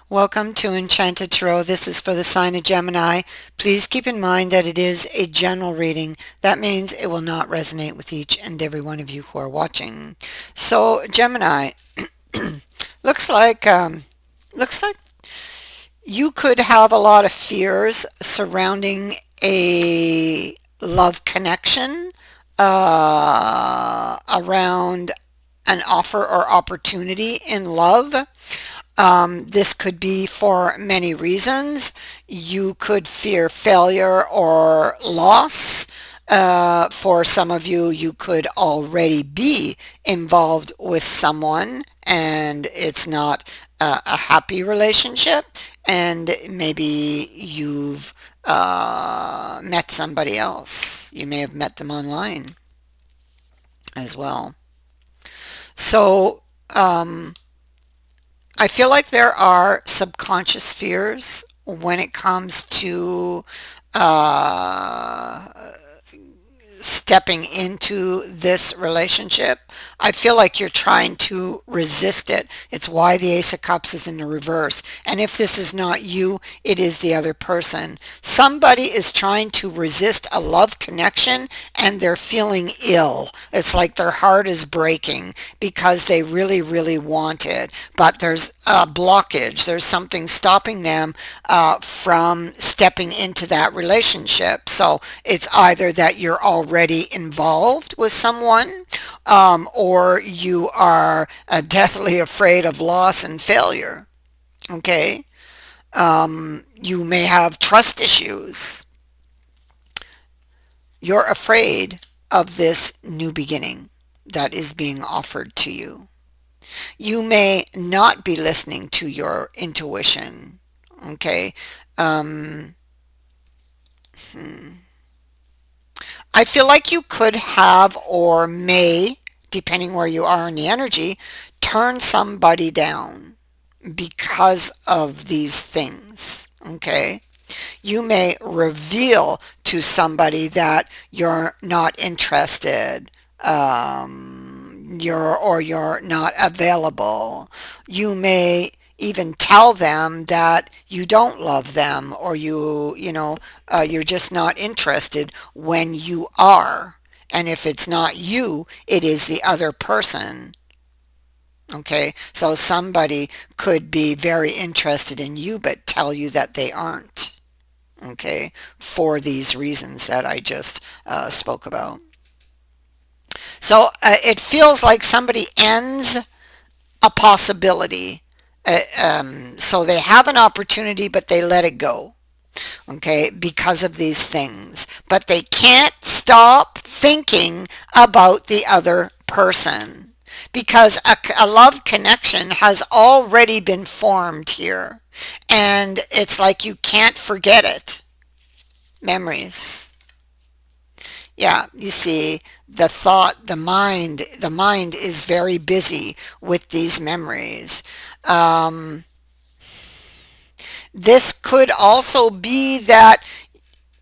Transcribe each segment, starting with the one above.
Welcome to Enchanted Tarot. This is for the sign of Gemini. Please keep in mind that it is a general reading. That means it will not resonate with each and every one of you who are watching. So, Gemini, looks like looks like you could have a lot of fears surrounding a love connection around an offer or opportunity in love. This could be for many reasons. You could fear failure or loss. For some of you, you could already be involved with someone and it's not a happy relationship, and maybe you've met somebody else. You may have met them online as well. So, I feel like there are subconscious fears when it comes to uh, stepping into this relationship. I feel like you're trying to resist it. It's why the Ace of Cups is in the reverse. And if this is not you, it is the other person. Somebody is trying to resist a love connection and they're feeling ill. It's like their heart is breaking because they really, really want it. But there's a blockage. There's something stopping them from stepping into that relationship. So it's either that you're already involved with someone, or you are deathly afraid of loss and failure. Okay. You may have trust issues. You're afraid of this new beginning that is being offered to you. You may not be listening to your intuition. Okay. Um, I feel like you could have or may, depending where you are in the energy, turn somebody down because of these things. Okay. You may reveal to somebody that you're not interested, you're not available. You may even tell them that you don't love them, or you're just not interested when you are. And if it's not you, it is the other person. Okay, so somebody could be very interested in you but tell you that they aren't. Okay, for these reasons that I just spoke about. So it feels like somebody ends a possibility. So they have an opportunity, but they let it go. Okay, because of these things. But they can't stop thinking about the other person because a love connection has already been formed here. And it's like you can't forget it. Memories. Yeah, you see, the mind is very busy with these memories. Um, this could also be that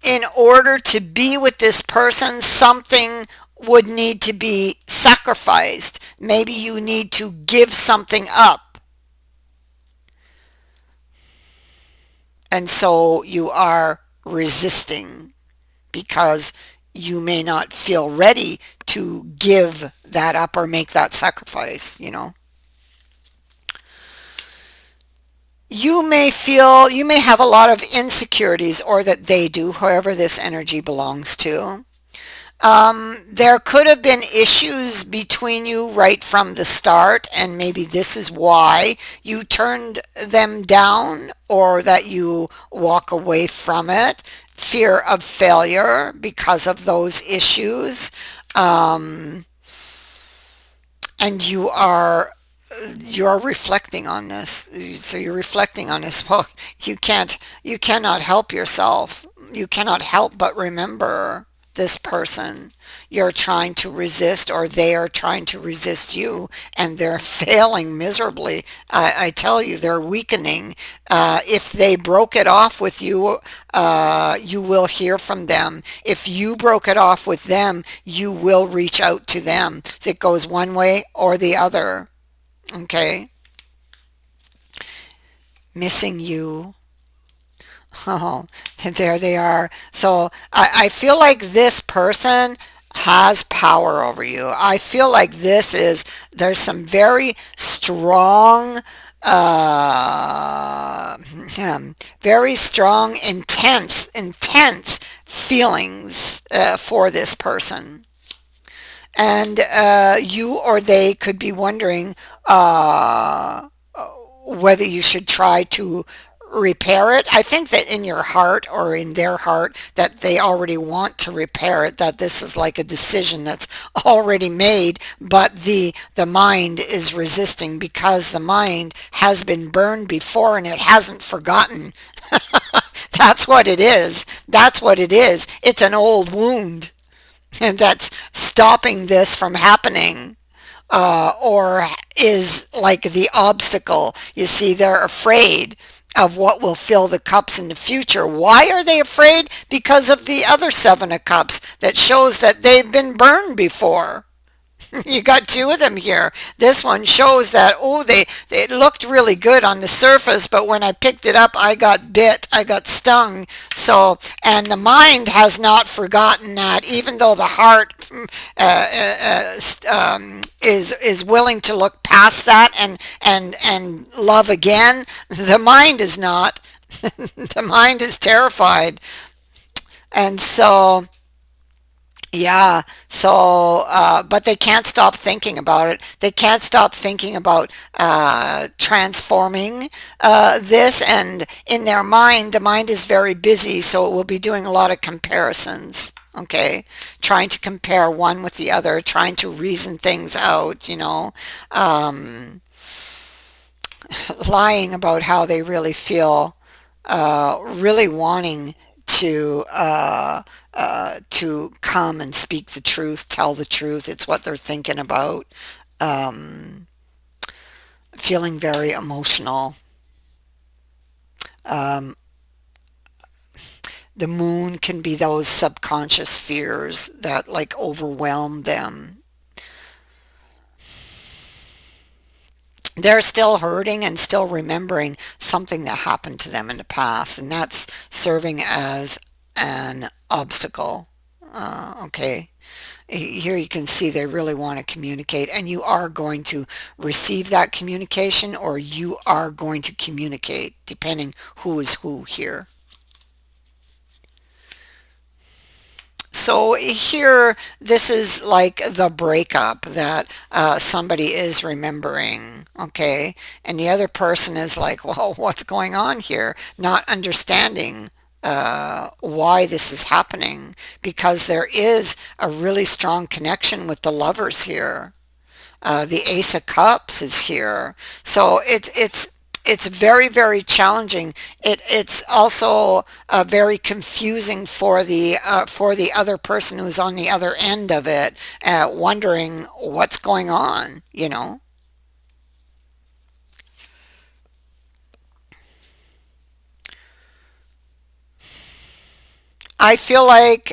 in order to be with this person, something would need to be sacrificed. Maybe you need to give something up. And so you are resisting because you may not feel ready to give that up or make that sacrifice. You may have a lot of insecurities, or that they do, whoever this energy belongs to. There could have been issues between you right from the start, and maybe this is why you turned them down or that you walk away from it. Fear of failure because of those issues. Um, and you are reflecting on this. So you're reflecting on this. Well, you cannot help yourself. You cannot help but remember this person you're trying to resist, or they are trying to resist you, and they're failing miserably. I tell you, they're weakening. If they broke it off with you, you will hear from them. If you broke it off with them, you will reach out to them. It goes one way or the other. Okay. missing you. Oh, there they are. So I feel like this person has power over you. I feel like there's some very strong, uh, very strong, intense feelings for this person. And you or they could be wondering whether you should try to repair it. I think that in your heart or in their heart that they already want to repair it, that this is like a decision that's already made, but the mind is resisting because the mind has been burned before and it hasn't forgotten. That's what it is. That's what it is. It's an old wound and that's stopping this from happening, or is like the obstacle. You see, they're afraid of what will fill the cups in the future. Why are they afraid? Because of the other seven of cups that shows that they've been burned before. You got two of them here. This one shows that, oh, they looked really good on the surface, but when I picked it up, I got bit, I got stung. So, and the mind has not forgotten that, even though the heart is willing to look past that and love again. The mind is not. The mind is terrified, and so yeah, so, but they can't stop thinking about it. They can't stop thinking about transforming this, and in their mind, the mind is very busy, so it will be doing a lot of comparisons. Okay, trying to compare one with the other, trying to reason things out, um, lying about how they really feel, really wanting to come and speak the truth, tell the truth. It's what they're thinking about. Um, Feeling very emotional. Um, the moon can be those subconscious fears that like overwhelm them. They're still hurting and still remembering something that happened to them in the past, and that's serving as an obstacle. Okay. Here you can see they really want to communicate, and you are going to receive that communication or you are going to communicate, depending who is who here. So here, this is like the breakup that somebody is remembering, okay? And the other person is like, well, what's going on here? Not understanding why this is happening because there is a really strong connection with the lovers here. The Ace of Cups is here. So it's very, very challenging. It's also very confusing for the other person who's on the other end of it, wondering what's going on. I feel like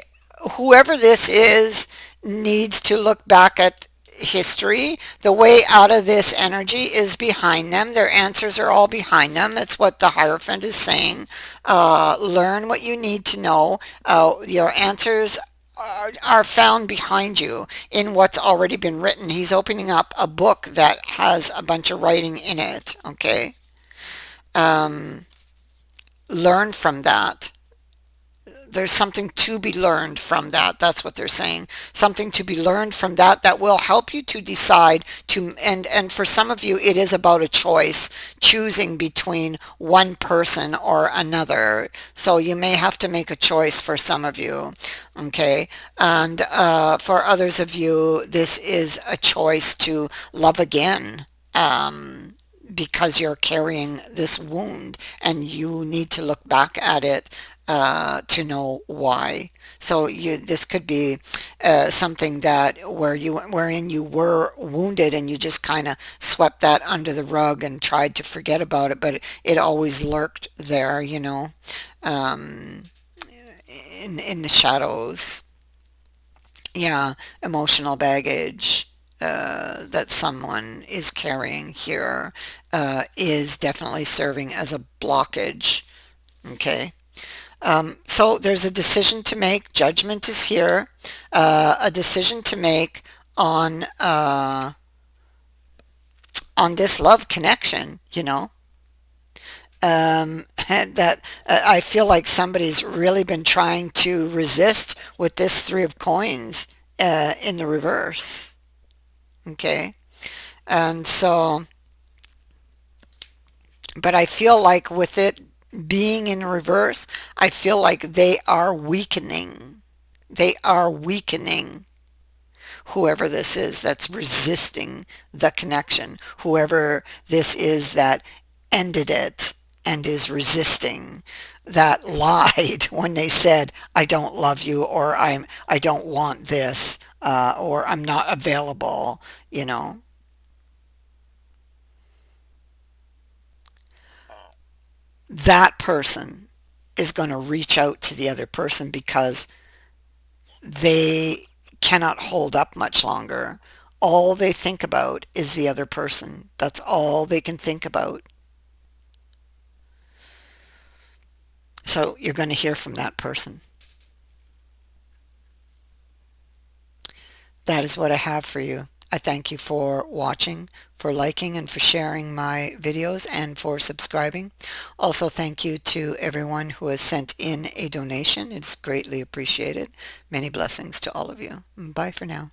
whoever this is needs to look back at history. The way out of this energy is behind them. Their answers are all behind them. It's what the Hierophant is saying. Learn what you need to know. Your answers are found behind you in what's already been written. He's opening up a book that has a bunch of writing in it. Okay. Um, Learn from that. There's something to be learned from that. That's what they're saying. Something to be learned from that that will help you to decide to, and for some of you it is about a choice, choosing between one person or another. So you may have to make a choice for some of you. Okay. And for others of you, this is a choice to love again. Because you're carrying this wound and you need to look back at it to know why. So this could be something that wherein you were wounded and you just kind of swept that under the rug and tried to forget about it, but it always lurked there, um, in the shadows. Yeah, emotional baggage. that someone is carrying here is definitely serving as a blockage. Okay. So there's a decision to make. Judgment is here. A decision to make on on this love connection, you know. And that I feel like somebody's really been trying to resist with this three of coins in the reverse. Okay. And so, but I feel like with it being in reverse, I feel like they are weakening. They are weakening whoever this is that's resisting the connection, whoever this is that ended it and is resisting, that lied when they said, I don't love you, or I don't want this, or I'm not available, you know. That person is going to reach out to the other person because they cannot hold up much longer. All they think about is the other person. That's all they can think about. So you're going to hear from that person. That is what I have for you. I thank you for watching, for liking, and for sharing my videos, and for subscribing. Also, thank you to everyone who has sent in a donation. It's greatly appreciated. Many blessings to all of you. Bye for now.